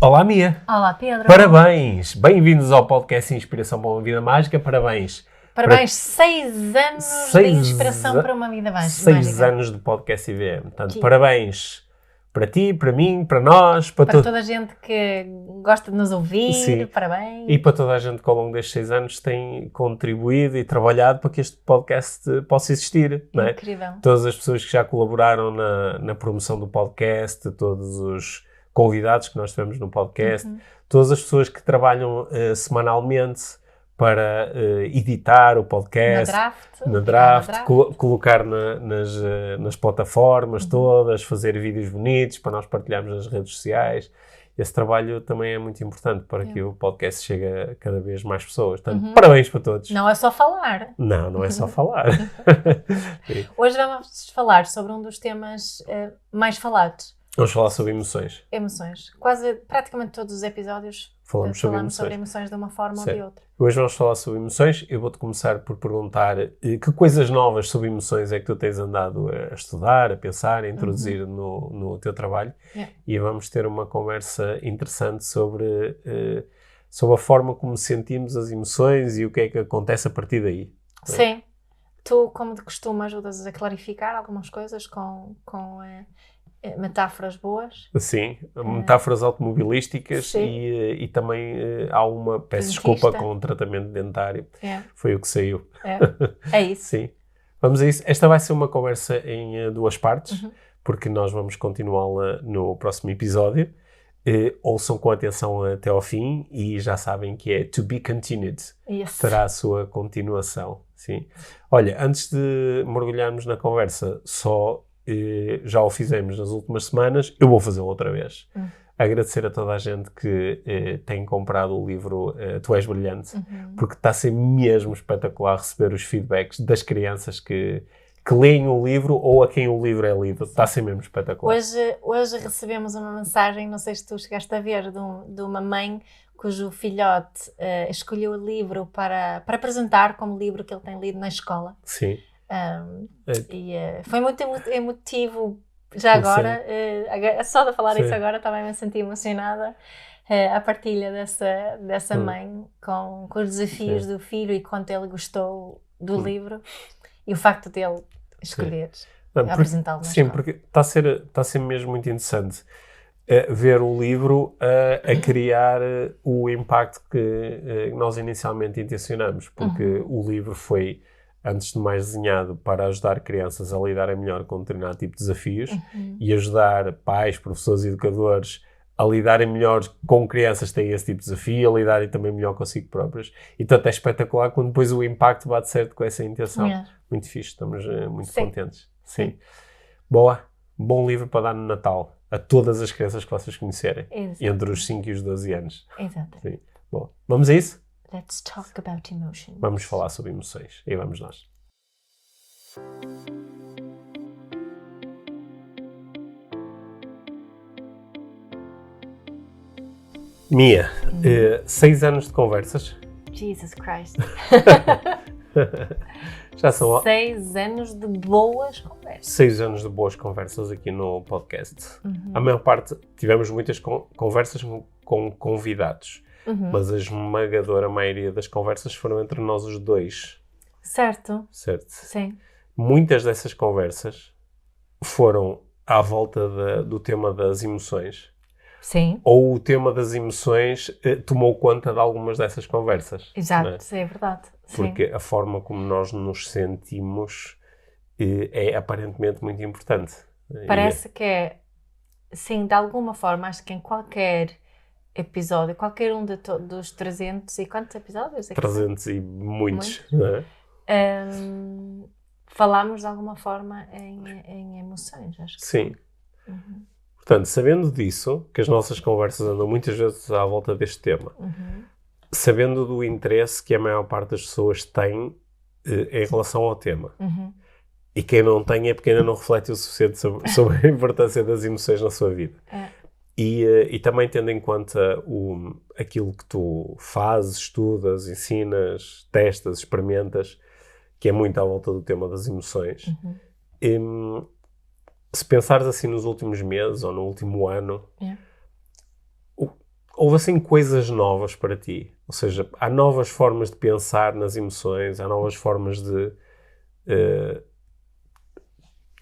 Olá, Mia. Olá, Pedro. Parabéns. Bem-vindos ao podcast Inspiração para uma Vida Mágica. Parabéns. Parabéns, 6 anos de inspiração para uma vida mágica. 6 anos de podcast IVM. Portanto, parabéns para ti, para mim, para nós. Para toda a gente que gosta de nos ouvir. Sim. Parabéns. E para toda a gente que ao longo destes 6 anos tem contribuído e trabalhado para que este podcast possa existir. Não é? Incrível. Todas as pessoas que já colaboraram na promoção do podcast, todos os convidados que nós tivemos no podcast, todas as pessoas que trabalham semanalmente para editar o podcast, na draft, colocar nas plataformas todas, fazer vídeos bonitos para nós partilharmos nas redes sociais. Esse trabalho também é muito importante para que o podcast chegue a cada vez mais pessoas. Portanto, parabéns para todos. Não é só falar. Não é só falar. Hoje vamos falar sobre um dos temas mais falados. Vamos falar sobre emoções. Emoções. Praticamente todos os episódios falamos sobre emoções de uma forma ou de outra. Hoje vamos falar sobre emoções. Eu vou-te começar por perguntar que coisas novas sobre emoções é que tu tens andado a estudar, a pensar, a introduzir no teu trabalho. E vamos ter uma conversa interessante sobre a forma como sentimos as emoções e o que é que acontece a partir daí. Sim. Tu, como de costume, ajudas a clarificar algumas coisas com metáforas boas. Sim, metáforas automobilísticas e também há uma, peço desculpa, com um tratamento dentário. Foi o que saiu. É isso. Sim. Vamos a isso. Esta vai ser uma conversa em 2 partes, porque nós vamos continuá-la no próximo episódio. Ouçam com atenção até ao fim e já sabem que é to be continued. Yes. Terá a sua continuação. Sim. Olha, antes de mergulharmos na conversa, já o fizemos nas últimas semanas, eu vou fazê-lo outra vez. Agradecer a toda a gente que tem comprado o livro Tu És Brilhante, porque está a ser mesmo espetacular receber os feedbacks das crianças que leem o livro ou a quem o livro é lido. Está a ser mesmo espetacular. Hoje recebemos uma mensagem, não sei se tu chegaste a ver, de uma mãe cujo filhote escolheu o livro para apresentar como livro que ele tem lido na escola. Sim. Foi muito emotivo já agora, só de falar isso agora também me senti emocionada, a partilha dessa mãe com os desafios do filho e quanto ele gostou do livro e o facto dele escolher apresentá-lo na escola. Porque está a ser mesmo muito interessante ver o livro a criar o impacto que nós inicialmente intencionamos, porque o livro foi, antes de mais, desenhado para ajudar crianças a lidarem melhor com um determinado tipo de desafios e ajudar pais, professores e educadores a lidarem melhor com crianças que têm esse tipo de desafio, a lidarem também melhor consigo próprios. E portanto é espetacular quando depois o impacto bate certo com essa intenção. Muito fixe, estamos muito contentes. Sim. Boa, bom livro para dar no Natal a todas as crianças que vocês conhecerem. Exato. Entre os 5 e os 12 anos. Exato. Sim. Bom, vamos a isso? Let's talk about emotions. Vamos falar sobre emoções. E vamos nós. Mia, 6 anos de conversas. Jesus Christ. Já são 6 anos de boas conversas. 6 anos de boas conversas aqui no podcast. A maior parte, tivemos muitas conversas com convidados. Mas a esmagadora maioria das conversas foram entre nós os dois. Certo. Sim. Muitas dessas conversas foram à volta do tema das emoções. Sim. Ou o tema das emoções tomou conta de algumas dessas conversas. Exato, é verdade. Porque a forma como nós nos sentimos é aparentemente muito importante. Parece que é, sim, de alguma forma, acho que em qualquer episódio, qualquer um dos 300 e quantos episódios? 300 e muitos. Não é? Falámos de alguma forma em emoções, acho que sim. Portanto, sabendo disso, que as nossas conversas andam muitas vezes à volta deste tema, sabendo do interesse que a maior parte das pessoas tem em relação ao tema, e quem não tem é porque ainda não reflete o suficiente sobre a importância das emoções na sua vida. E também tendo em conta aquilo que tu fazes, estudas, ensinas, testas, experimentas, que é muito à volta do tema das emoções, se pensares assim nos últimos meses ou no último ano, houve assim coisas novas para ti? Ou seja, há novas formas de pensar nas emoções, há novas formas de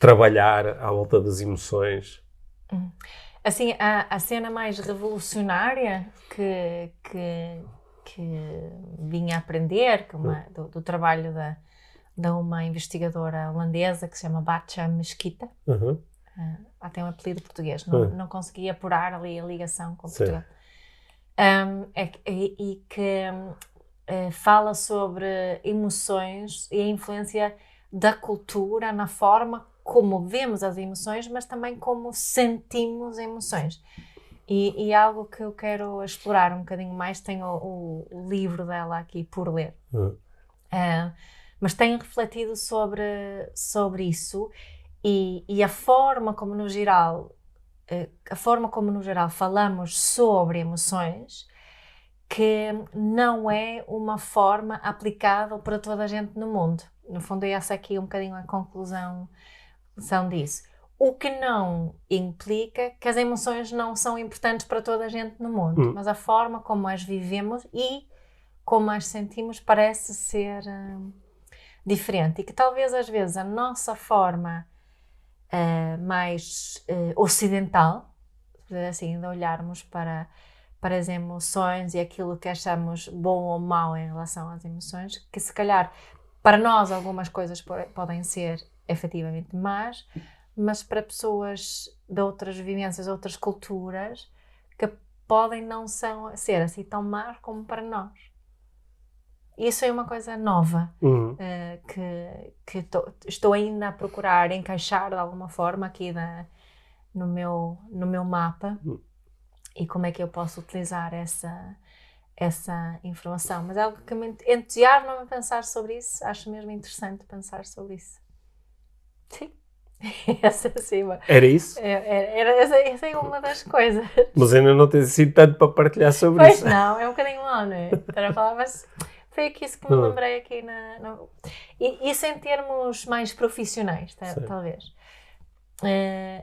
trabalhar à volta das emoções? Assim, a cena mais revolucionária que vinha a aprender do trabalho de uma investigadora holandesa que se chama Batja Mesquita. Ela tem um apelido português, não consegui apurar ali a ligação com Portugal. E que fala sobre emoções e a influência da cultura na forma como vemos as emoções, mas também como sentimos emoções. E algo que eu quero explorar um bocadinho mais, tenho o livro dela aqui por ler. Mas tenho refletido sobre isso e a forma como no geral falamos sobre emoções, que não é uma forma aplicável para toda a gente no mundo. No fundo, é essa aqui um bocadinho a conclusão disso. O que não implica que as emoções não são importantes para toda a gente no mundo, mas a forma como as vivemos e como as sentimos parece ser diferente. E que talvez às vezes a nossa forma mais ocidental, assim, de olharmos para as emoções e aquilo que achamos bom ou mau em relação às emoções, que se calhar para nós algumas coisas podem ser efetivamente más, mas para pessoas de outras vivências, outras culturas, que podem não ser assim tão más como para nós. Isso é uma coisa nova, que estou ainda a procurar encaixar de alguma forma aqui no meu mapa, e como é que eu posso utilizar essa informação. Mas é algo que me entusiasma a pensar sobre isso, acho mesmo interessante pensar sobre isso. Sim. Essa sim, era isso? Essa é uma das coisas. Mas ainda não tens assim tanto para partilhar sobre isso. Pois não, é um bocadinho lá, não é? Para falar, mas foi isso que me lembrei aqui. Isso em termos mais profissionais, talvez.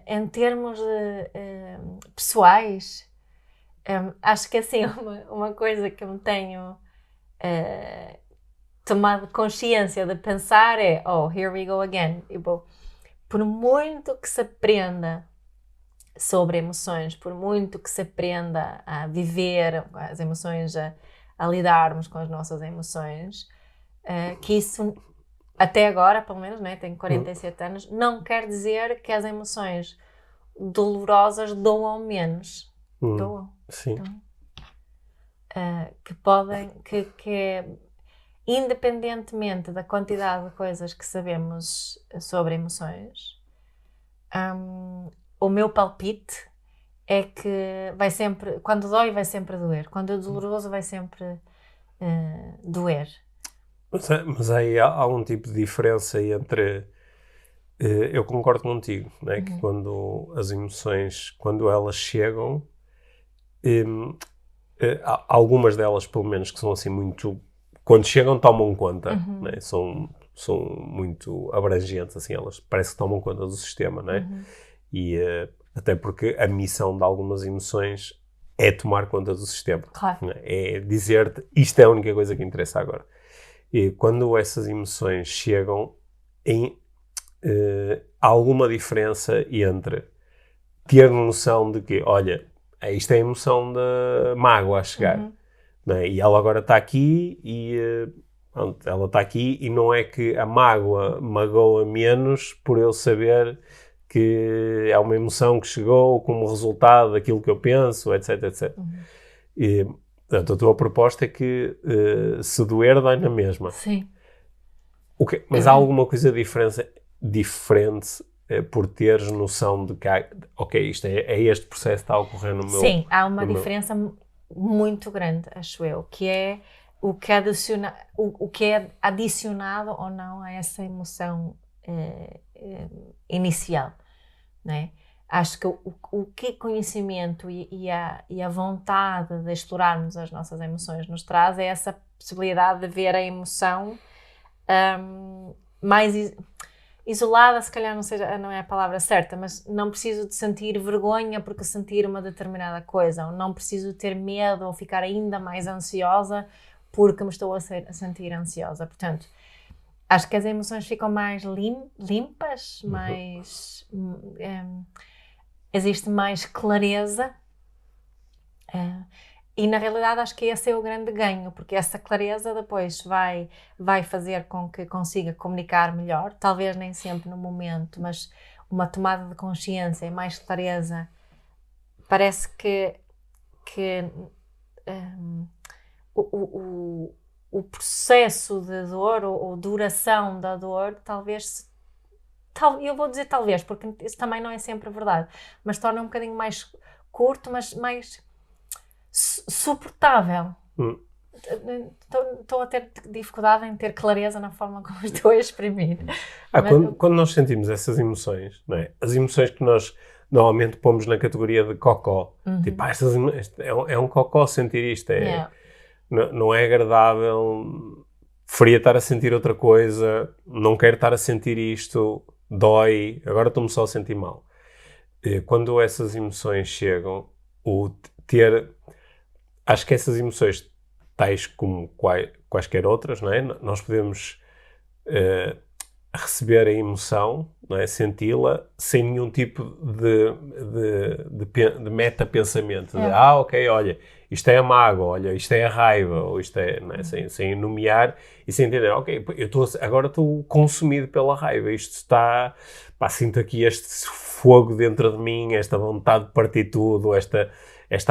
Em termos pessoais, acho que assim, uma coisa que eu me tenho tomado consciência de pensar é, here we go again. Por muito que se aprenda sobre emoções, por muito que se aprenda a viver as emoções, a lidarmos com as nossas emoções, que isso, até agora, pelo menos, né, tenho 47 anos, não quer dizer que as emoções dolorosas doam menos. Doam. Sim. Que podem, que independentemente da quantidade de coisas que sabemos sobre emoções, o meu palpite é que vai sempre, quando dói vai sempre doer, quando é doloroso vai sempre doer. Mas aí há algum tipo de diferença entre... eu concordo contigo, né? Que quando as emoções, quando elas chegam, algumas delas, pelo menos, que são assim muito... Quando chegam, tomam conta, né? São muito abrangentes, assim, elas parece que tomam conta do sistema, né? E até porque a missão de algumas emoções é tomar conta do sistema. Claro. Né? É dizer-te, isto é a única coisa que interessa agora. E quando essas emoções chegam, há alguma diferença entre ter noção de que, olha, isto é a emoção da mágoa a chegar. Né? E ela agora está aqui e pronto, ela está aqui e não é que a mágoa magoa menos por eu saber que é uma emoção que chegou como resultado daquilo que eu penso, etc, etc. E, portanto, a tua proposta é que se doer, dói na mesma. Sim. Mas há alguma coisa diferente por teres noção de que isto é este processo que está a ocorrer no meu... Sim, há uma diferença muito grande, acho eu, que é o que é adicionado ou não a essa emoção inicial, né? Acho que o que conhecimento e a vontade de explorarmos as nossas emoções nos traz é essa possibilidade de ver a emoção mais... isolada, se calhar não é a palavra certa, mas não preciso de sentir vergonha porque sentir uma determinada coisa, ou não preciso ter medo ou ficar ainda mais ansiosa porque me estou a sentir ansiosa. Portanto, acho que as emoções ficam mais limpas, mais... existe mais clareza. E na realidade acho que esse é o grande ganho, porque essa clareza depois vai fazer com que consiga comunicar melhor, talvez nem sempre no momento, mas uma tomada de consciência e mais clareza. Parece que o processo de dor ou duração da dor eu vou dizer talvez, porque isso também não é sempre verdade, mas torna um bocadinho mais curto, mas mais suportável. Estou a ter dificuldade em ter clareza na forma como estou a exprimir. Quando nós sentimos essas emoções, não é? As emoções que nós normalmente pomos na categoria de cocó, tipo, é um cocó sentir isto, não é agradável, preferia estar a sentir outra coisa, não quero estar a sentir isto, dói, agora estou-me só a sentir mal. Quando essas emoções chegam, acho que essas emoções, tais como quaisquer outras, não é? Nós podemos receber a emoção, não é? Senti-la sem nenhum tipo de meta-pensamento. Ok, olha, isto é a mágoa, olha, isto é a raiva, ou isto é, não é? Sem nomear e sem entender, ok, agora estou consumido pela raiva, isto está, sinto aqui este fogo dentro de mim, esta vontade de partir tudo, esta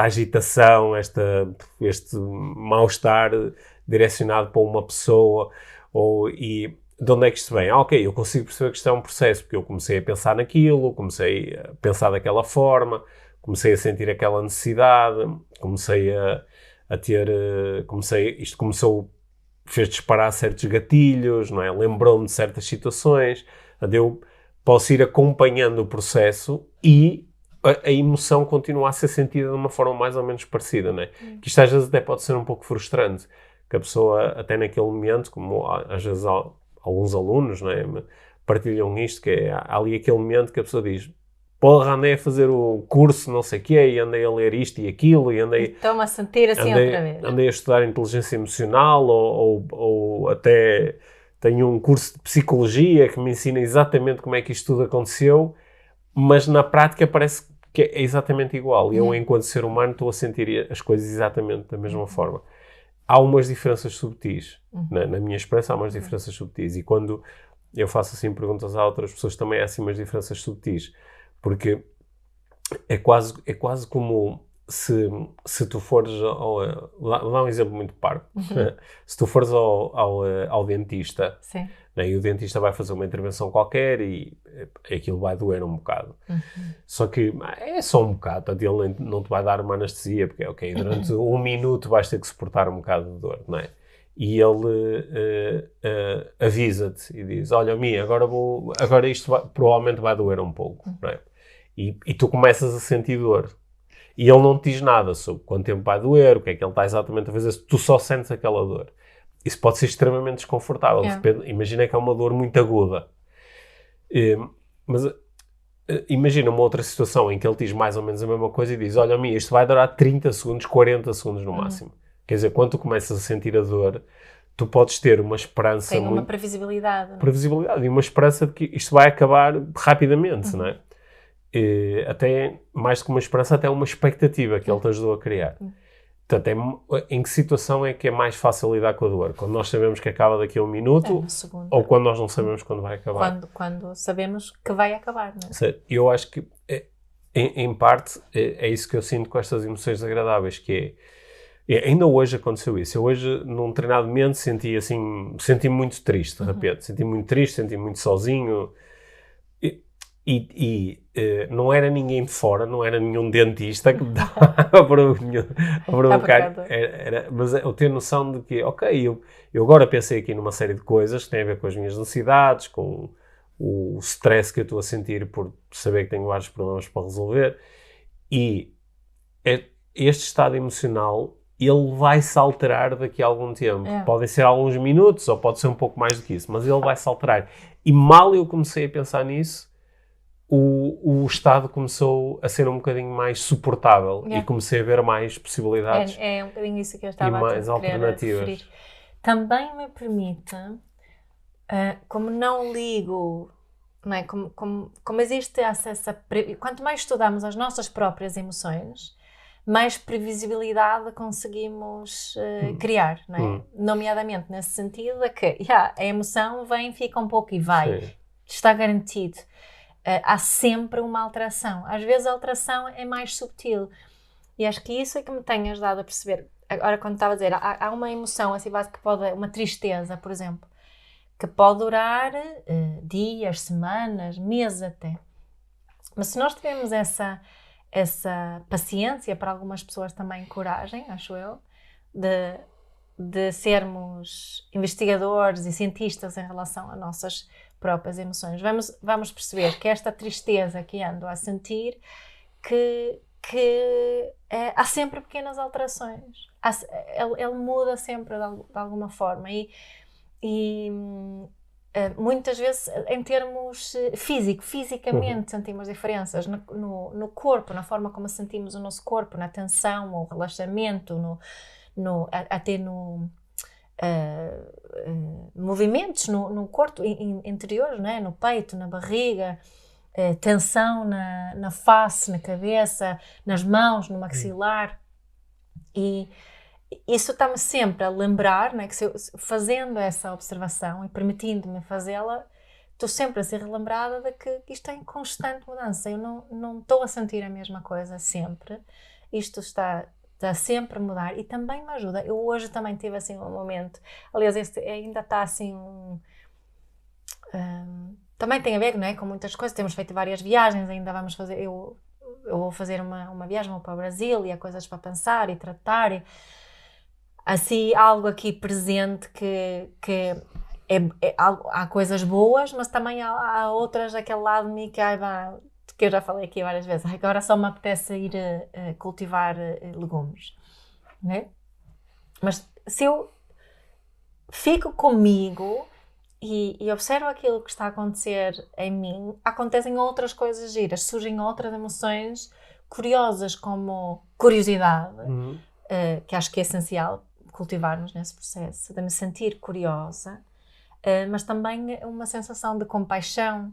agitação, este mal-estar direcionado para uma pessoa, e de onde é que isto vem? Ok, eu consigo perceber que isto é um processo, porque eu comecei a pensar naquilo, comecei a pensar daquela forma, comecei a sentir aquela necessidade, isto fez disparar certos gatilhos, não é? Lembrou-me de certas situações, eu posso ir acompanhando o processo e a emoção continua a ser sentida de uma forma mais ou menos parecida, não é? Que isto às vezes até pode ser um pouco frustrante, que a pessoa até naquele momento, como às vezes alguns alunos, não é? Partilham isto, que há ali aquele momento que a pessoa diz, porra, andei a fazer o curso não sei o quê, e andei a ler isto e aquilo, e estou-me a sentir assim outra vez. Andei a estudar inteligência emocional, ou até tenho um curso de psicologia que me ensina exatamente como é que isto tudo aconteceu, mas na prática parece que é exatamente igual. E eu, enquanto ser humano, estou a sentir as coisas exatamente da mesma forma. Há umas diferenças subtis. Na minha experiência, há umas diferenças subtis. E quando eu faço assim perguntas a outras pessoas, também há assim umas diferenças subtis. Porque é quase como se tu fores dá um exemplo muito parvo. Se tu fores ao dentista, sim, né, e o dentista vai fazer uma intervenção qualquer e aquilo vai doer um bocado. Só que é só um bocado, portanto, ele não te vai dar uma anestesia, porque ok, durante 1 minuto vais ter que suportar um bocado de dor, não é? E ele avisa-te e diz, olha, Mia, agora isto provavelmente vai doer um pouco, não é? E tu começas a sentir dor. E ele não te diz nada sobre quanto tempo vai doer, o que é que ele está exatamente a fazer, tu só sentes aquela dor. Isso pode ser extremamente desconfortável. Imagina que é uma dor muito aguda. Mas imagina uma outra situação em que ele diz mais ou menos a mesma coisa e diz, olha, Mia, isto vai durar 30 segundos, 40 segundos no máximo. Quer dizer, quando tu começas a sentir a dor, tu podes ter uma esperança... Tem uma previsibilidade. Não é? Previsibilidade e uma esperança de que isto vai acabar rapidamente, não é? Até, mais do que uma esperança, até uma expectativa que ele te ajudou a criar. Portanto, em que situação é que é mais fácil lidar com a dor? Quando nós sabemos que acaba daqui a 1 minuto ou quando nós não sabemos quando vai acabar? Quando sabemos que vai acabar, não é? Eu acho que, em parte, é isso que eu sinto com estas emoções desagradáveis, que ainda hoje aconteceu isso. Eu hoje, num determinado momento, senti-me muito triste, de repente. Senti-me muito triste, senti-me muito sozinho. E não era ninguém de fora, não era nenhum dentista que me dava a provocar. Mas eu tenho noção de que, ok, eu agora pensei aqui numa série de coisas que têm a ver com as minhas necessidades, com o stress que eu estou a sentir por saber que tenho vários problemas para resolver. E este estado emocional, ele vai-se alterar daqui a algum tempo. Podem ser alguns minutos, ou pode ser um pouco mais do que isso, mas ele vai-se alterar. E mal eu comecei a pensar nisso, o estado começou a ser um bocadinho mais suportável e comecei a ver mais possibilidades. É um bocadinho isso que eu estava mais a querer referir. Também me permite, como não ligo, não é? Como existe acesso a... Quanto mais estudamos as nossas próprias emoções, mais previsibilidade conseguimos criar, não é? Nomeadamente nesse sentido de que a emoção vem, fica um pouco e vai. Sim. Está garantido. Há sempre uma alteração. Às vezes a alteração é mais subtil. E acho que isso é que me tem ajudado a perceber. Agora, quando estava a dizer, há uma emoção assim básica que pode... Uma tristeza, por exemplo, que pode durar dias, semanas, meses até. Mas se nós tivermos essa paciência, para algumas pessoas também coragem, acho eu, de sermos investigadores e cientistas em relação às nossas próprias emoções, vamos perceber que esta tristeza que ando a sentir, há sempre pequenas alterações. Ele muda sempre de alguma forma e muitas vezes em termos fisicamente sentimos diferenças no corpo, na forma como sentimos o nosso corpo, na tensão, o relaxamento, até no movimentos no corpo interior, não é? No peito, na barriga, tensão na face, na cabeça, nas mãos, no maxilar. E isso está-me sempre a lembrar, não é? Que fazendo essa observação e permitindo-me fazê-la, estou sempre a ser relembrada de que isto é em constante mudança. Eu não estou a sentir a mesma coisa sempre. Isto está sempre a mudar e também me ajuda. Eu hoje também tive assim um momento, aliás, este ainda está assim também tem a ver, não é, com muitas coisas. Temos feito várias viagens, ainda vamos fazer, eu vou fazer uma viagem, vou para o Brasil e há coisas para pensar e tratar e assim, algo aqui presente que há coisas boas, mas também há outras daquele lado de mim que eu já falei aqui várias vezes, agora só me apetece ir cultivar legumes, não é? Mas se eu fico comigo e observo aquilo que está a acontecer em mim, acontecem outras coisas giras, surgem outras emoções curiosas, como curiosidade, que acho que é essencial cultivarmos nesse processo, de me sentir curiosa, mas também uma sensação de compaixão,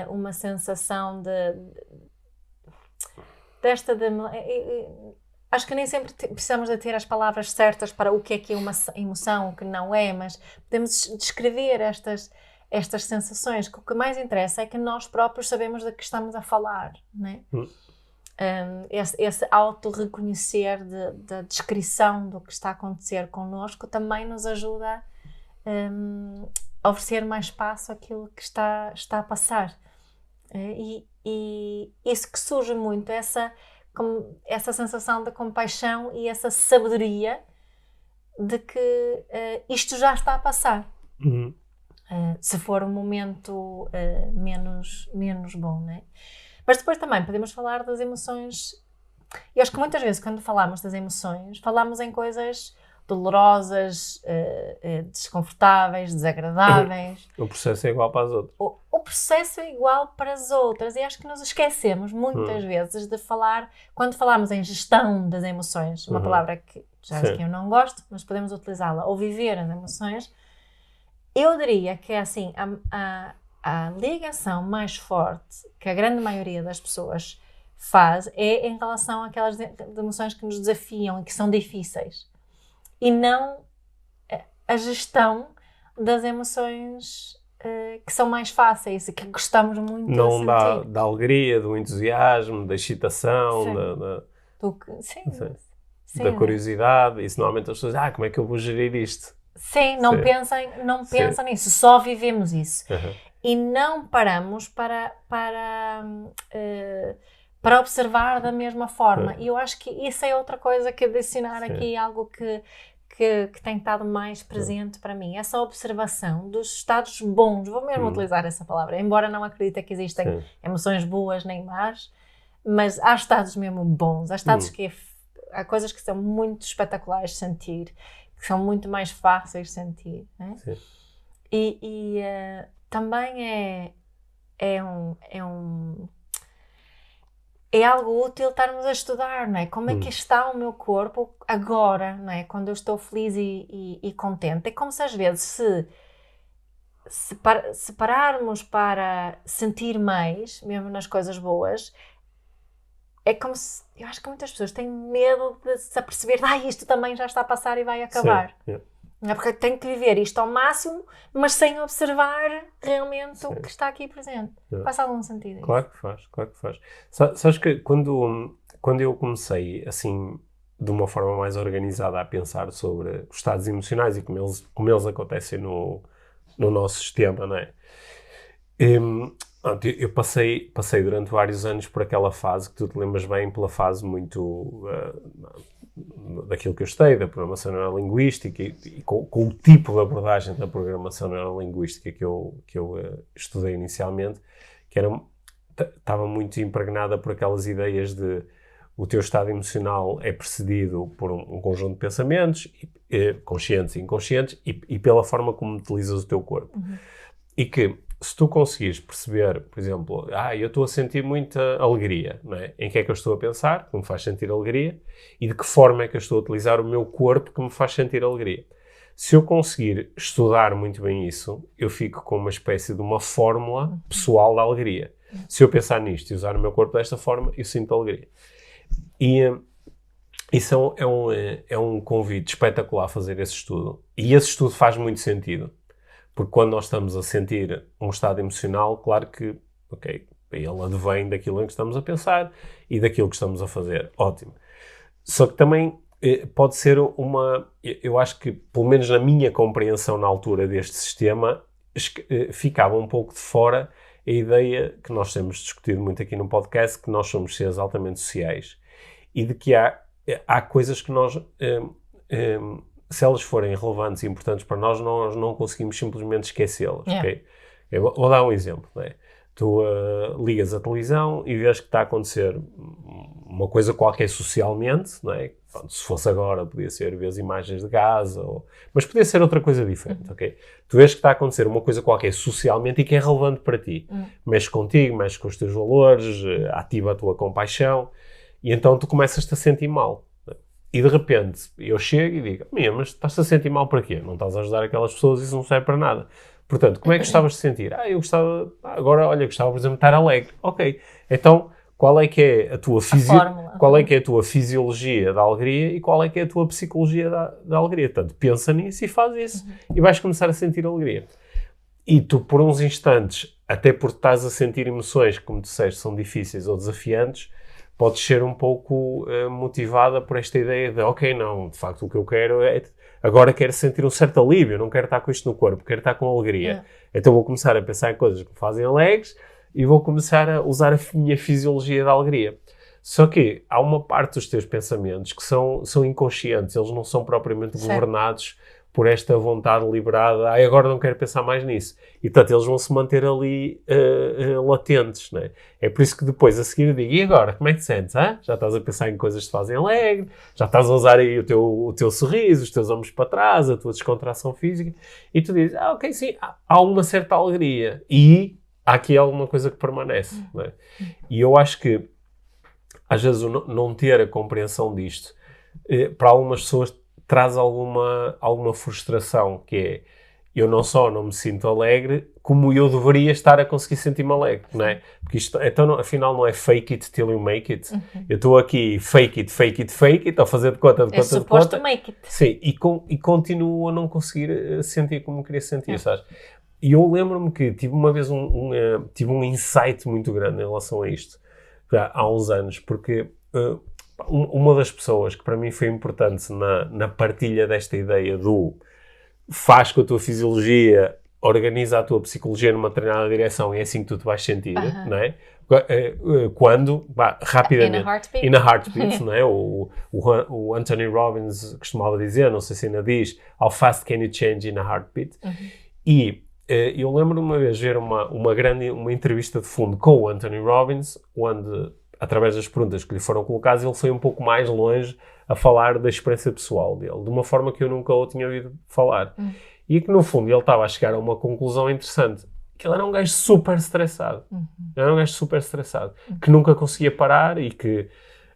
uma sensação acho que nem sempre precisamos de ter as palavras certas para o que é uma emoção, o que não é, mas podemos descrever estas sensações, que o que mais interessa é que nós próprios sabemos de que estamos a falar, não é? Esse auto-reconhecer da descrição do que está a acontecer connosco também nos ajuda a oferecer mais espaço àquilo que está a passar. E isso que surge muito, essa sensação de compaixão e essa sabedoria de que isto já está a passar. Se for um momento menos bom, não é? Mas depois também podemos falar das emoções. Eu acho que muitas vezes quando falamos das emoções, falamos em coisas dolorosas, desconfortáveis, desagradáveis. O processo é igual para as outras. O processo é igual para as outras e acho que nos esquecemos muitas vezes de falar, quando falamos em gestão das emoções, uma palavra que já acho que eu não gosto, mas podemos utilizá-la, ou viver as emoções, eu diria que é assim, a ligação mais forte que a grande maioria das pessoas faz é em relação àquelas emoções que nos desafiam e que são difíceis. E não a gestão das emoções que são mais fáceis e que gostamos muito de sentir. Não da alegria, do entusiasmo, da excitação, da curiosidade. Isso normalmente as pessoas como é que eu vou gerir isto? Sim, não pensam nisso, só vivemos isso. E não paramos para observar da mesma forma. E eu acho que isso é outra coisa que adicionar aqui, algo que tem estado mais presente para mim. Essa observação dos estados bons, vou mesmo utilizar essa palavra, embora não acredite que existem emoções boas nem más, mas há estados mesmo bons, há estados há coisas que são muito espetaculares de sentir, que são muito mais fáceis de sentir, né? E também é algo útil estarmos a estudar, não é? Como é que está o meu corpo agora, não é? Quando eu estou feliz e contente. É como se às vezes se pararmos para sentir mais, mesmo nas coisas boas, é como se, eu acho que muitas pessoas têm medo de se aperceber, isto também já está a passar e vai acabar. Sim, yeah. É porque tenho que viver isto ao máximo, mas sem observar realmente o que está aqui presente. Faz algum sentido isso? Claro que faz. Sabes que quando eu comecei, assim, de uma forma mais organizada a pensar sobre os estados emocionais e como eles acontecem no nosso sistema, não é? Eu passei durante vários anos por aquela fase que tu te lembras bem, pela fase muito daquilo que eu estudei, da programação neurolinguística e com o tipo de abordagem da programação neurolinguística que eu estudei inicialmente, que estava muito impregnada por aquelas ideias de o teu estado emocional é precedido por um conjunto de pensamentos, conscientes e inconscientes, e pela forma como utilizas o teu corpo. E que, se tu conseguires perceber, por exemplo, eu estou a sentir muita alegria, não é? Em que é que eu estou a pensar, que me faz sentir alegria, e de que forma é que eu estou a utilizar o meu corpo que me faz sentir alegria. Se eu conseguir estudar muito bem isso, eu fico com uma espécie de uma fórmula pessoal da alegria. Se eu pensar nisto e usar o meu corpo desta forma, eu sinto alegria. E isso é um convite espetacular fazer esse estudo. E esse estudo faz muito sentido. Porque quando nós estamos a sentir um estado emocional, claro que, ele advém daquilo em que estamos a pensar e daquilo que estamos a fazer. Ótimo. Só que também pode ser eu acho que, pelo menos na minha compreensão na altura deste sistema, ficava um pouco de fora a ideia que nós temos discutido muito aqui no podcast, que nós somos seres altamente sociais e de que há coisas que nós... se elas forem relevantes e importantes para nós não conseguimos simplesmente esquecê-las. Okay? Eu vou dar um exemplo. Não é? Tu ligas a televisão e vês que está a acontecer uma coisa qualquer socialmente, não é? Pronto, se fosse agora, podia ser ver as imagens de Gaza, mas podia ser outra coisa diferente. Okay? Tu vês que está a acontecer uma coisa qualquer socialmente e que é relevante para ti. Mexe contigo, mexe com os teus valores, ativa a tua compaixão, e então tu começas-te a sentir mal. E de repente eu chego e digo, mas estás-te a sentir mal para quê? Não estás a ajudar aquelas pessoas e isso não serve para nada. Portanto, como é que gostavas de sentir? Eu gostava, gostava, por exemplo, de estar alegre. Ok, então qual é que é a tua fisiologia da alegria e qual é que é a tua psicologia da alegria? Portanto, pensa nisso e faz isso e vais começar a sentir alegria. E tu, por uns instantes, até porque estás a sentir emoções que, como disseste, são difíceis ou desafiantes, podes ser um pouco motivada por esta ideia de, não, de facto o que eu quero agora quero sentir um certo alívio, não quero estar com isto no corpo, quero estar com alegria. Então vou começar a pensar em coisas que me fazem alegres e vou começar a usar a minha fisiologia da alegria. Só que há uma parte dos teus pensamentos que são inconscientes, eles não são propriamente governados por esta vontade liberada, agora não quero pensar mais nisso. E, portanto, eles vão se manter ali latentes, não é? É por isso que depois, a seguir, eu digo, e agora, como é que te sentes? Já estás a pensar em coisas que te fazem alegre, já estás a usar aí o teu sorriso, os teus ombros para trás, a tua descontração física, e tu dizes, ok, sim, há uma certa alegria, e há aqui alguma coisa que permanece, não é? E eu acho que, às vezes, o não ter a compreensão disto, para algumas pessoas, traz alguma frustração, que é, eu não só não me sinto alegre, como eu deveria estar a conseguir sentir-me alegre, não é? Porque isto, então, afinal, não é fake it till you make it. Eu estou aqui fake it, a fazer de conta. É suposto make it. Sim, e continuo a não conseguir sentir como queria sentir, sabes? E eu lembro-me que tive uma vez tive um insight muito grande em relação a isto, já há uns anos, porque... uma das pessoas que para mim foi importante na partilha desta ideia do faz com a tua fisiologia, organiza a tua psicologia numa determinada direção e é assim que tu te vais sentir, não é? Quando, rapidamente, in a heartbeat, não é? O Anthony Robbins costumava dizer, não sei se ainda diz, how fast can you change in a heartbeat? E eu lembro uma vez ver uma entrevista de fundo com o Anthony Robbins, onde através das perguntas que lhe foram colocadas, ele foi um pouco mais longe a falar da experiência pessoal dele, de uma forma que eu nunca o tinha ouvido falar. E que, no fundo, ele estava a chegar a uma conclusão interessante. que ele era um gajo super estressado. Era um gajo super estressado. Que nunca conseguia parar e que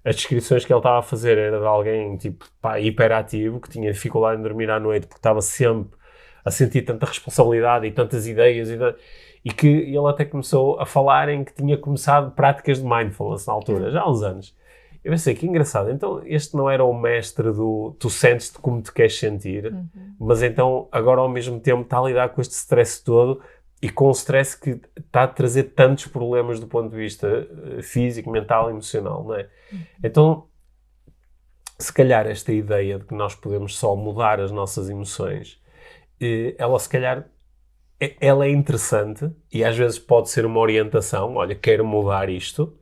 as descrições que ele estava a fazer era de alguém, tipo, pá, hiperativo, que tinha dificuldade em dormir à noite porque estava sempre a sentir tanta responsabilidade e tantas ideias e que ele até começou a falar em que tinha começado práticas de mindfulness na altura, já há uns anos. Eu pensei, que engraçado, então este não era o mestre do tu sentes-te como te queres sentir, mas então agora ao mesmo tempo está a lidar com este stress todo e com o stress que está a trazer tantos problemas do ponto de vista físico, mental e emocional, não é? Então, se calhar esta ideia de que nós podemos só mudar as nossas emoções, ela se calhar ela é interessante e às vezes pode ser uma orientação, olha, quero mudar isto,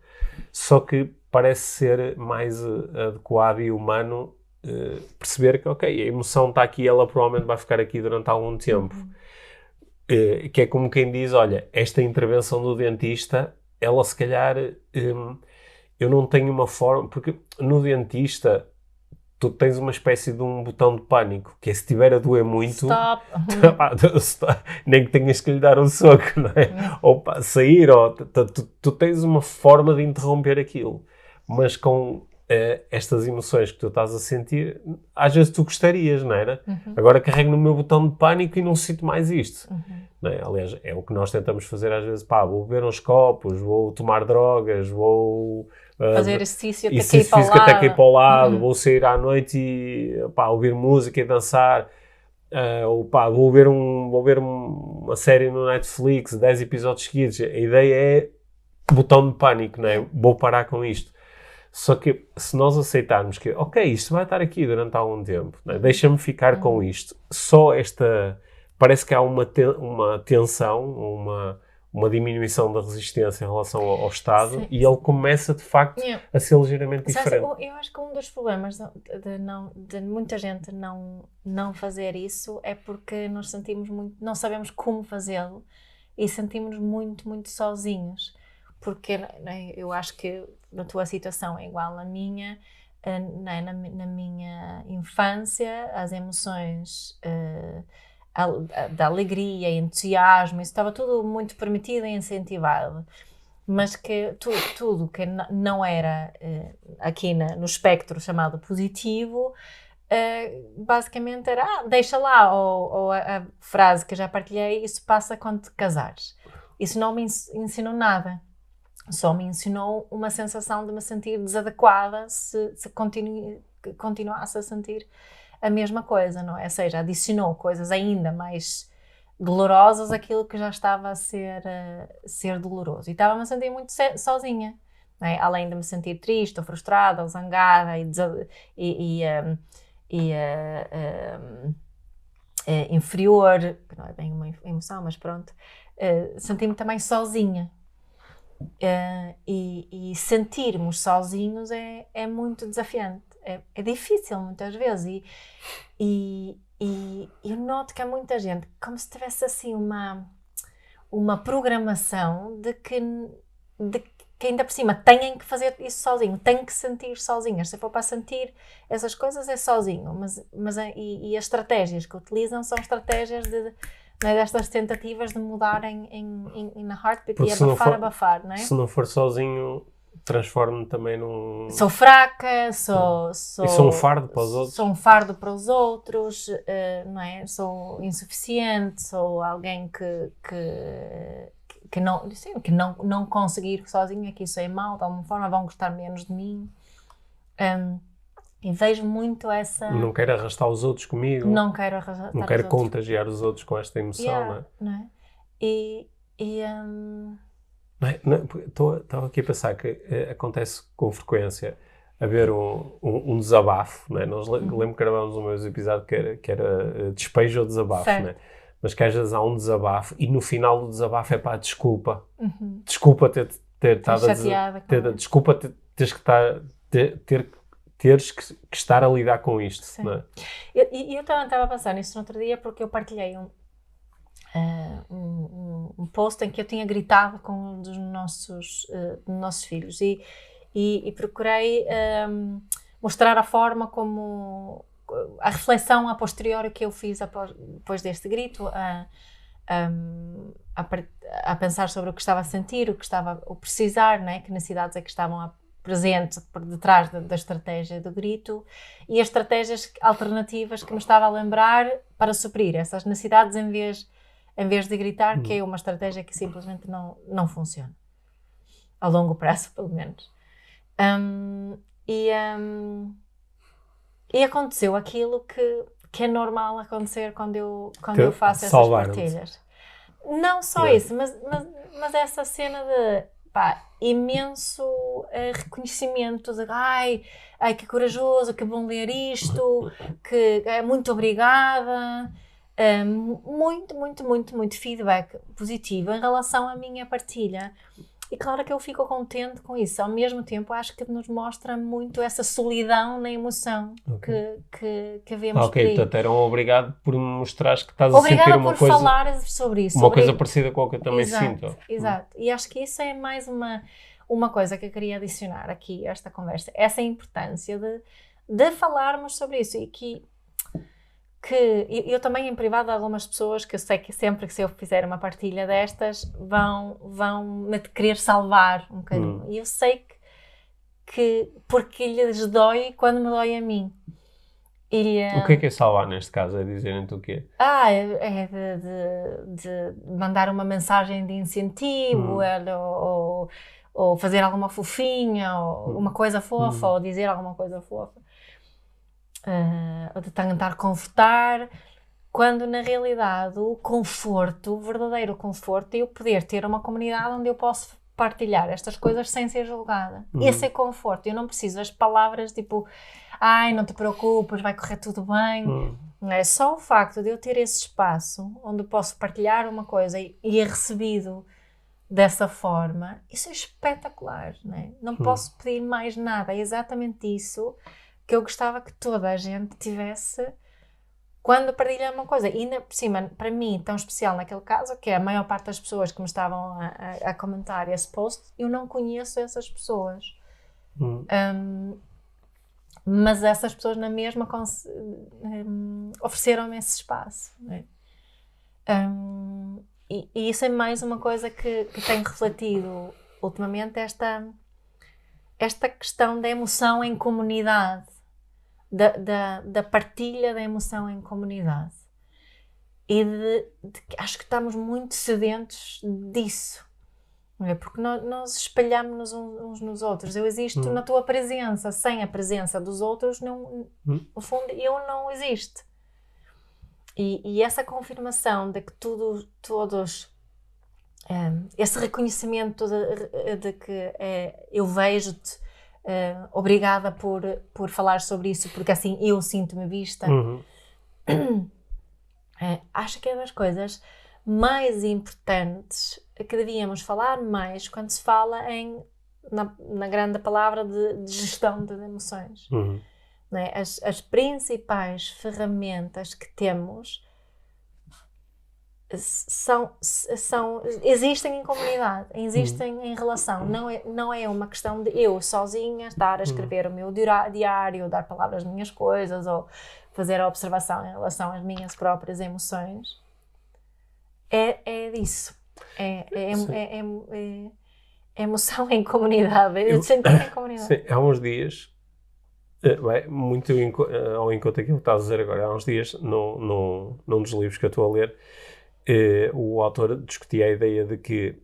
só que parece ser mais adequado e humano perceber que, ok, a emoção está aqui, ela provavelmente vai ficar aqui durante algum tempo. Que é como quem diz, olha, esta intervenção do dentista, ela se calhar, eu não tenho uma forma, porque no dentista tu tens uma espécie de um botão de pânico, que é se estiver a doer muito, nem que tenhas que lhe dar um soco, não é? Ou sair, ou tu tens uma forma de interromper aquilo. Mas com estas emoções que tu estás a sentir, às vezes tu gostarias, não era? Agora carrego no meu botão de pânico e não sinto mais isto. Não é? Aliás, é o que nós tentamos fazer às vezes, pá, vou beber uns copos, vou tomar drogas, vou... fazer exercício físico até cair para o lado, vou sair à noite e pá, ouvir música e dançar, ou pá, vou ver uma série no Netflix, 10 episódios seguidos. A ideia é botão de pânico, não é? Vou parar com isto. Só que se nós aceitarmos que, ok, isto vai estar aqui durante algum tempo, não é? Deixa-me ficar com isto, só esta... Parece que há uma tensão, uma diminuição da resistência em relação ao Estado. Sim. E ele começa, de facto, a ser ligeiramente diferente. Eu acho que um dos problemas de muita gente não fazer isso é porque nós sentimos muito, não sabemos como fazê-lo e sentimos muito, muito sozinhos. Porque eu acho que a tua situação é igual à minha. Na minha infância, as emoções... da alegria, entusiasmo, isso estava tudo muito permitido e incentivado, mas que tudo que não era aqui no espectro chamado positivo, basicamente era deixa lá, ou a frase que eu já partilhei, isso passa quando te casares. Isso não me ensinou nada, só me ensinou uma sensação de me sentir desadequada se continuasse a sentir a mesma coisa, não é? Ou seja, adicionou coisas ainda mais dolorosas àquilo que já estava a ser doloroso. E estava-me a sentir muito sozinha, não é? Além de me sentir triste, ou frustrada, ou zangada, inferior, que não é bem uma emoção, mas pronto, senti-me também sozinha. E sentirmos sozinhos é muito desafiante. É difícil muitas vezes e eu noto que há muita gente como se tivesse assim uma programação de que ainda por cima têm que fazer isso sozinho, têm que sentir sozinhas. Se for para sentir essas coisas é sozinho, mas as estratégias que utilizam são estratégias destas tentativas de mudarem na heartbeat e abafar, não é? Se não for sozinho, transformo-me também num... Sou fraca, sou... E sou um fardo para os outros. Sou um fardo para os outros, não é? Sou insuficiente, sou alguém que não conseguir sozinho, que isso é mau, de alguma forma vão gostar menos de mim. E vejo muito essa... Não quero arrastar os outros comigo. Não quero arrastar Não quero contagiar os outros com esta emoção, não é? Estava aqui a pensar que acontece com frequência haver um desabafo, não é? Nós lembro que gravamos um meu episódio que era despejo ou desabafo, não é? Mas que às vezes há um desabafo e no final do desabafo é pá, desculpa. Desculpa ter estado chateada. Desculpa teres que estar a lidar com isto. Não é? Eu também estava a pensar nisso no outro dia porque eu partilhei um post em que eu tinha gritado com um dos nossos filhos e procurei mostrar a forma como a reflexão a posteriori que eu fiz depois deste grito, a pensar sobre o que estava a sentir, o que estava a precisar, né? Que necessidades é que estavam presentes por detrás da estratégia do grito e as estratégias alternativas que me estava a lembrar para suprir essas necessidades em vez de gritar, que é uma estratégia que simplesmente não funciona. A longo prazo, pelo menos. E aconteceu aquilo que é normal acontecer quando eu faço essas partilhas. Não só isso, mas essa cena de imenso reconhecimento de ai que corajoso, que bom ler isto, que muito obrigada, muito feedback positivo em relação à minha partilha. E claro que eu fico contente com isso. Ao mesmo tempo, acho que nos mostra muito essa solidão na emoção que vemos por aí. Portanto, eram obrigado por me mostrares que estás a sentir uma coisa... Obrigada por falar sobre isso. Uma coisa parecida com a que eu também sinto. Exato. E acho que isso é mais uma coisa que eu queria adicionar aqui a esta conversa. Essa importância de falarmos sobre isso. E que eu também em privado, algumas pessoas que eu sei que sempre que se eu fizer uma partilha destas vão me querer salvar um bocadinho. E eu sei que porque lhes dói quando me dói a mim. O que é salvar neste caso? É dizerem-te o quê? É de mandar uma mensagem de incentivo ou fazer alguma fofinha ou uma coisa fofa ou dizer alguma coisa fofa. Ou de tentar confortar, quando na realidade o verdadeiro conforto é eu poder ter uma comunidade onde eu posso partilhar estas coisas sem ser julgada. Esse é conforto. Eu não preciso das palavras tipo ai, não te preocupes, vai correr tudo bem. É só o facto de eu ter esse espaço onde posso partilhar uma coisa e é recebido dessa forma, isso é espetacular, não posso pedir mais nada. É exatamente isso que eu gostava que toda a gente tivesse quando partilha uma coisa. E ainda por cima, para mim, tão especial naquele caso, que é a maior parte das pessoas que me estavam a comentar esse post, eu não conheço essas pessoas. Mas essas pessoas na mesma ofereceram-me esse espaço. E isso é mais uma coisa que tenho refletido ultimamente, esta questão da emoção em comunidade. Da partilha da emoção em comunidade e acho que estamos muito sedentos disso, não é? Porque nós espalhamos-nos uns nos outros. Eu existo na tua presença, sem a presença dos outros no fundo eu não existo, e essa confirmação de que todos esse reconhecimento de que eu vejo-te, obrigada por falar sobre isso, porque assim eu sinto-me vista. Acho que é das coisas mais importantes que devíamos falar mais quando se fala na grande palavra de gestão de emoções. Não é? As principais ferramentas que temos existem em comunidade, existem em relação, não é uma questão de eu sozinha estar a escrever o meu diário, dar palavras às minhas coisas ou fazer a observação em relação às minhas próprias emoções. É disso, é emoção em comunidade, é sentir em comunidade. Sim, há uns dias, muito ao encontro daquilo que estás a dizer agora, há uns dias num dos livros que eu estou a ler, o autor discutia a ideia de que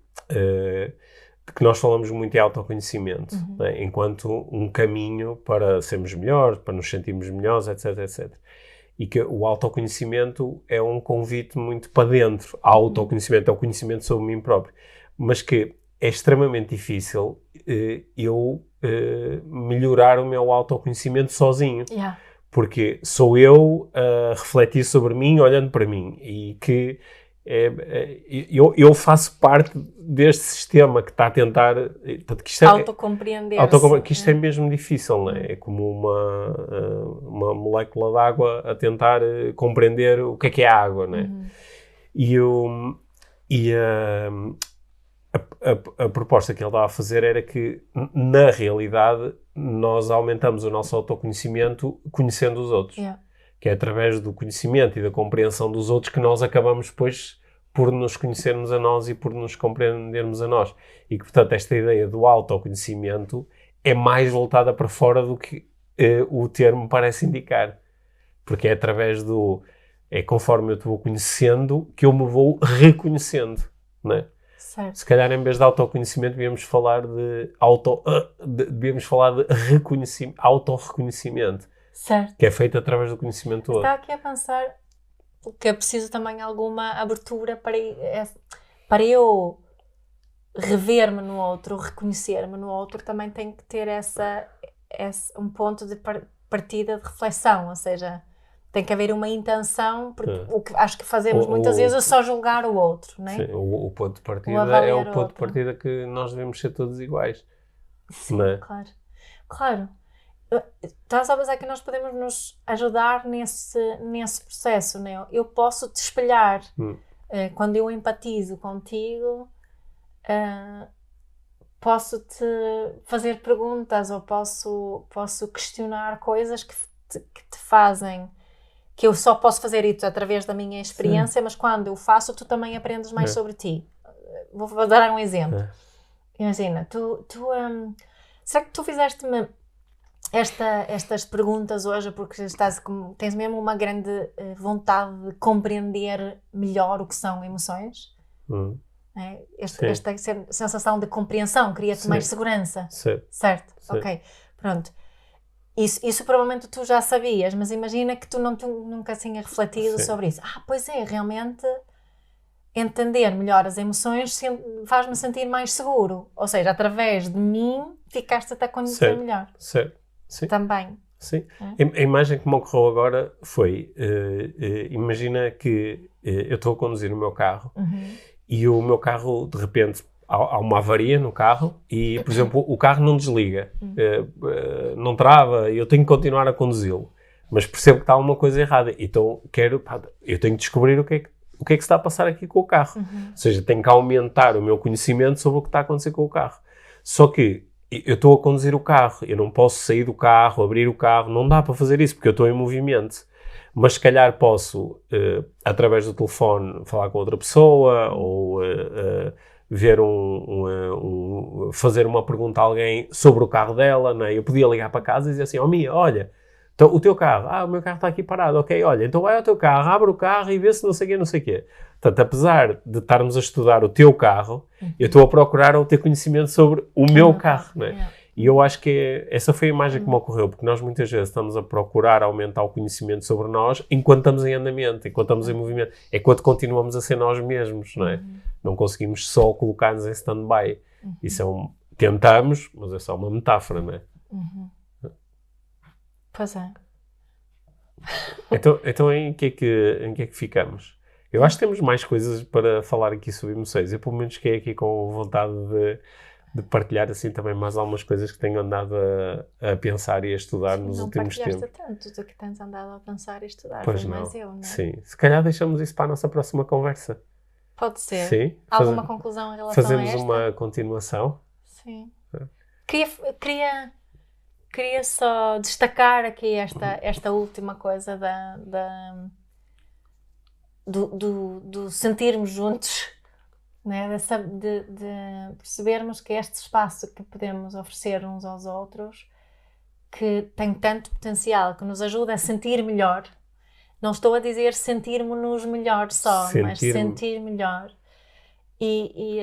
nós falamos muito em autoconhecimento, né? Enquanto um caminho para sermos melhores, para nos sentirmos melhores, etc, etc. E que o autoconhecimento é um convite muito para dentro. O autoconhecimento é o conhecimento sobre mim próprio. Mas que é extremamente difícil eu melhorar o meu autoconhecimento sozinho. Yeah. Porque sou eu a refletir sobre mim, olhando para mim. E que eu faço parte deste sistema que está a tentar... Autocompreender-se. Que isto é mesmo difícil, não é? É como uma molécula de água a tentar compreender o que é a água, não é? E a proposta que ele estava a fazer era que, na realidade, nós aumentamos o nosso autoconhecimento conhecendo os outros. Yeah. Que é através do conhecimento e da compreensão dos outros que nós acabamos depois por nos conhecermos a nós e por nos compreendermos a nós. E que, portanto, esta ideia do autoconhecimento é mais voltada para fora do que o termo parece indicar. Porque é através é conforme eu te vou conhecendo que eu me vou reconhecendo, não é? Certo. Se calhar, em vez de autoconhecimento, devíamos falar de autorreconhecimento. Certo. Que é feito através do conhecimento do outro. Estava aqui a pensar que é preciso também alguma abertura para eu rever-me no outro, reconhecer-me no outro, também tem que ter um ponto de partida de reflexão, ou seja, tem que haver uma intenção, porque o que acho que fazemos muitas vezes é só julgar o outro, não é? Sim, o ponto de partida é o ponto de partida que nós devemos ser todos iguais. Sim, não é? Claro. Estás a pensar que nós podemos nos ajudar nesse processo, não é? Eu posso te espelhar quando eu empatizo contigo, posso-te fazer perguntas ou posso questionar coisas que te fazem, que eu só posso fazer isso através da minha experiência, mas quando eu faço, tu também aprendes mais sobre ti. Vou dar um exemplo. Imagina, será que tu fizeste-me estas perguntas hoje porque tens mesmo uma grande vontade de compreender melhor o que são emoções? É? Esta sensação de compreensão cria-te mais segurança. Certo? Ok, pronto. Isso provavelmente tu já sabias, mas imagina que tu nunca tinha refletido sobre isso. Pois é, realmente entender melhor as emoções faz-me sentir mais seguro. Ou seja, através de mim ficaste-te a conhecer melhor. Certo. Sim. Também. Sim. A imagem que me ocorreu agora foi, imagina que eu estou a conduzir o meu carro e o meu carro, de repente, há uma avaria no carro e, por exemplo, o carro não desliga, não trava e eu tenho que continuar a conduzi-lo. Mas percebo que está alguma coisa errada. Então, eu tenho que descobrir o que é que se está a passar aqui com o carro. Ou seja, tenho que aumentar o meu conhecimento sobre o que está a acontecer com o carro. Só que eu estou a conduzir o carro, eu não posso sair do carro, abrir o carro, não dá para fazer isso porque eu estou em movimento. Mas se calhar posso, através do telefone, falar com outra pessoa ou ver fazer uma pergunta a alguém sobre o carro dela, não é? Eu podia ligar para casa e dizer assim, Mia, olha, então, o teu carro, o meu carro está aqui parado, ok, olha, então vai ao teu carro, abre o carro e vê se não sei o quê. Portanto, apesar de estarmos a estudar o teu carro, eu estou a procurar ou ter conhecimento sobre o meu carro, não é? E eu acho que essa foi a imagem que me ocorreu, porque nós muitas vezes estamos a procurar aumentar o conhecimento sobre nós enquanto estamos em andamento, enquanto estamos em movimento, é quando continuamos a ser nós mesmos, não é? Não conseguimos só colocar-nos em stand-by. Isso tentamos, mas é só uma metáfora, não é? Pois é. Então em que é que ficamos? Eu acho que temos mais coisas para falar aqui sobre emoções. Eu pelo menos fiquei aqui com vontade de partilhar assim também mais algumas coisas que tenho andado a pensar e a estudar nos últimos tempos. Não partilhaste tanto do que tens andado a pensar e estudar, pois foi não. mais eu, não é? Sim. Se calhar deixamos isso para a nossa próxima conversa. Pode ser. Sim. Alguma conclusão em relação a esta? Fazemos uma continuação. Sim. Queria só destacar aqui esta última coisa do sentirmos juntos, né? de percebermos que este espaço que podemos oferecer uns aos outros, que tem tanto potencial, que nos ajuda a sentir melhor. Não estou a dizer sentirmos-nos melhor só, mas sentir melhor. E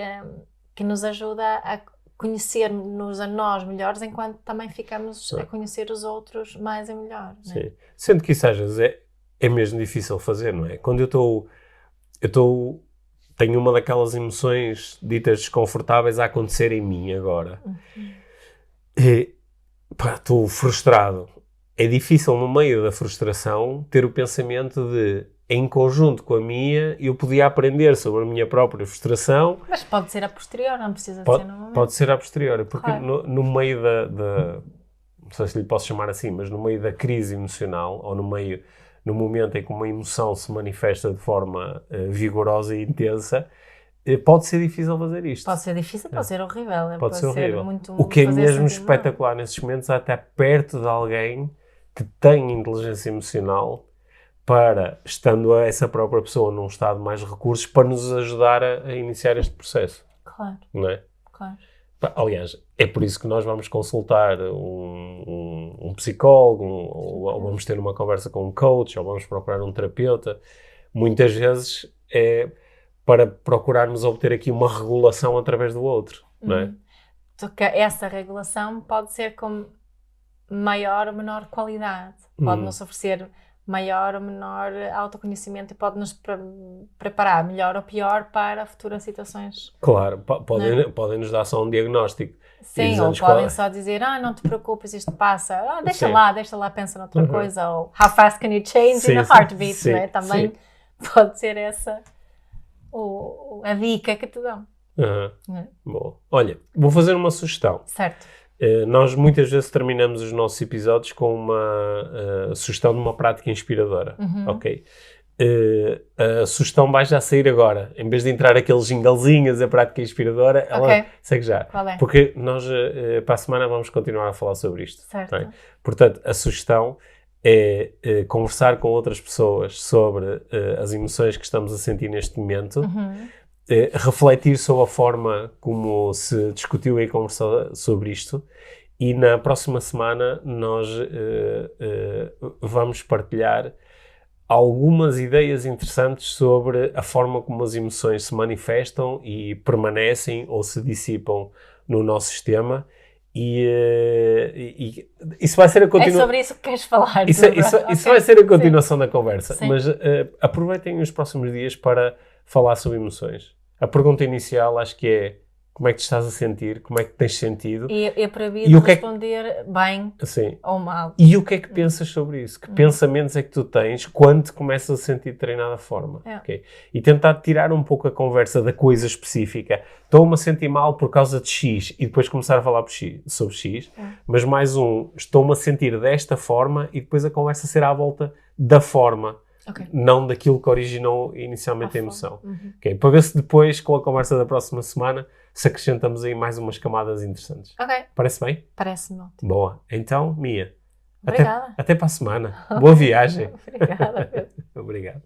que nos ajuda a conhecer-nos a nós melhores, enquanto também ficamos a conhecer os outros mais e melhor. Não é? Sim. Sendo que isso às vezes é mesmo difícil fazer, não é? Quando tenho uma daquelas emoções ditas desconfortáveis a acontecer em mim agora. Estou frustrado. É difícil, no meio da frustração, ter o pensamento de, em conjunto com a minha, eu podia aprender sobre a minha própria frustração. Mas pode ser a posterior, não precisa ser no momento. Pode ser a posterior, porque claro. no meio não sei se lhe posso chamar assim, mas no meio da crise emocional, ou no momento em que uma emoção se manifesta de forma vigorosa e intensa, pode ser difícil fazer isto. Pode ser difícil, pode ser horrível. Pode ser horrível. Muito, o que é mesmo espetacular nesses momentos é estar perto de alguém que tem inteligência emocional para, estando essa própria pessoa num estado mais recursos, para nos ajudar a iniciar este processo. Claro. Não é? Claro. Aliás, é por isso que nós vamos consultar um psicólogo, ou vamos ter uma conversa com um coach, ou vamos procurar um terapeuta. Muitas vezes é para procurarmos obter aqui uma regulação através do outro, não é? Porque essa regulação pode ser com maior ou menor qualidade. Pode-nos oferecer maior ou menor autoconhecimento e pode-nos preparar melhor ou pior para futuras situações. Claro, podem nos dar só um diagnóstico. Sim, ou podem só dizer, não te preocupes, isto passa. Deixa lá, pensa noutra coisa. Ou how fast can you change in a heartbeat, não é? Também pode ser essa a dica que te dão. Bom, olha, vou fazer uma sugestão. Certo. Nós muitas vezes terminamos os nossos episódios com uma sugestão de uma prática inspiradora, ok? A sugestão vai já sair agora. Em vez de entrar aqueles jinglezinhos, a prática inspiradora, ela segue já. Qual é? Porque nós, para a semana, vamos continuar a falar sobre isto. Certo. Tá? Portanto, a sugestão é conversar com outras pessoas sobre as emoções que estamos a sentir neste momento, refletir sobre a forma como se discutiu e conversou sobre isto, e na próxima semana nós vamos partilhar algumas ideias interessantes sobre a forma como as emoções se manifestam e permanecem ou se dissipam no nosso sistema. E isso vai ser a continuação. É sobre isso que queres falar. Isso vai ser a continuação da conversa. Sim. Mas aproveitem os próximos dias para falar sobre emoções. A pergunta inicial acho que é: como é que te estás a sentir? Como é que tens sentido? E é proibido responder bem ou mal. E o que é que pensas sobre isso? Que pensamentos é que tu tens quando te começas a sentir de determinada forma? Okay? E tentar tirar um pouco a conversa da coisa específica. Estou-me a sentir mal por causa de X, e depois começar a falar sobre X. Mas mais estou-me a sentir desta forma, e depois a conversa será à volta da forma. Não daquilo que originou inicialmente a emoção. Okay? Para ver se depois, com a conversa da próxima semana, se acrescentamos aí mais umas camadas interessantes. Parece bem? Parece-me ótimo. Boa. Então, Mia, obrigada. Até para a semana. Boa viagem. Obrigada. Obrigado.